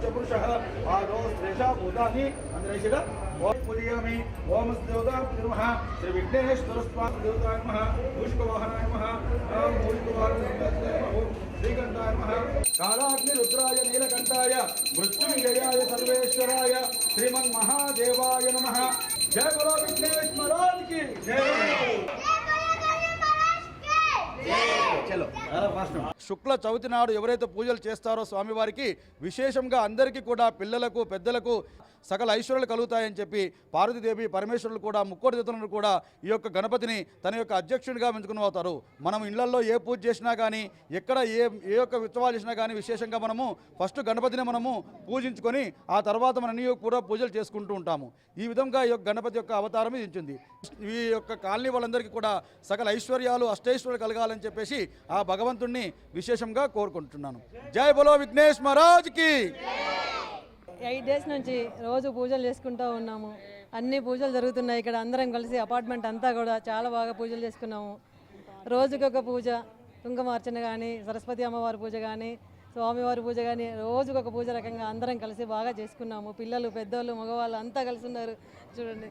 पंचपुरुषः पादौ श्रेषा भूतानि अंतरेषिगा ओम पूजयामि ओम देवता नमः श्री विघ्नेश्वर स्वामी देवताय नमः पुष्पवाहनाय नमः ओम पुष्पवाहनाय नमः श्रीकंठाय नमः कालाग्नि रुद्राय नीलकंठाय मृत्युंजयाय सर्वेश्वराय श्रीमन्महादेवाय नमः। जय बोलो विघ्नेश महाराज की చలో శుక్ల చవితి నాడు ఎవరైతే పూజలు చేస్తారో స్వామివారికి విశేషంగా అందరికీ కూడా పిల్లలకు పెద్దలకు సకల ఐశ్వర్యాలు కలుగుతాయని చెప్పి పార్వతీదేవి పరమేశ్వరులు కూడా ముక్కోటి దేవతలను కూడా ఈ యొక్క గణపతిని తన యొక్క అధ్యక్షుడిగా ఎంచుకుని అవుతారు. మనం ఇళ్లలో ఏ పూజ చేసినా కానీ ఎక్కడ ఏ యొక్క ఉత్సవాలు చేసినా కానీ విశేషంగా మనము ఫస్ట్ గణపతిని మనము పూజించుకొని ఆ తర్వాత మన కూడా పూజలు చేసుకుంటూ ఉంటాము. ఈ విధంగా ఈ యొక్క గణపతి యొక్క అవతారం ఇచ్చింది. ఈ యొక్క కాలనీ వాళ్ళందరికీ కూడా సకల ఐశ్వర్యాలు అష్టైశ్వర్యాలు కలగాలని చెప్పేసి ఆ భగవంతుణ్ణి విశేషంగా కోరుకుంటున్నాను. జై బోలో విఘ్నేష్ మహారాజ్కి. 8 days నుంచి రోజు పూజలు చేసుకుంటూ ఉన్నాము. అన్ని పూజలు జరుగుతున్నాయి ఇక్కడ. అందరం కలిసి అపార్ట్మెంట్ అంతా కూడా చాలా బాగా పూజలు చేసుకున్నాము. రోజుకొక పూజ, కుంకుమార్చన కానీ, సరస్వతి అమ్మవారి పూజ కానీ, స్వామివారి పూజ కానీ, రోజుకొక పూజ రకంగా అందరం కలిసి బాగా చేసుకున్నాము. పిల్లలు, పెద్దోళ్ళు, మగవాళ్ళు అంతా కలిసి ఉన్నారు చూడండి.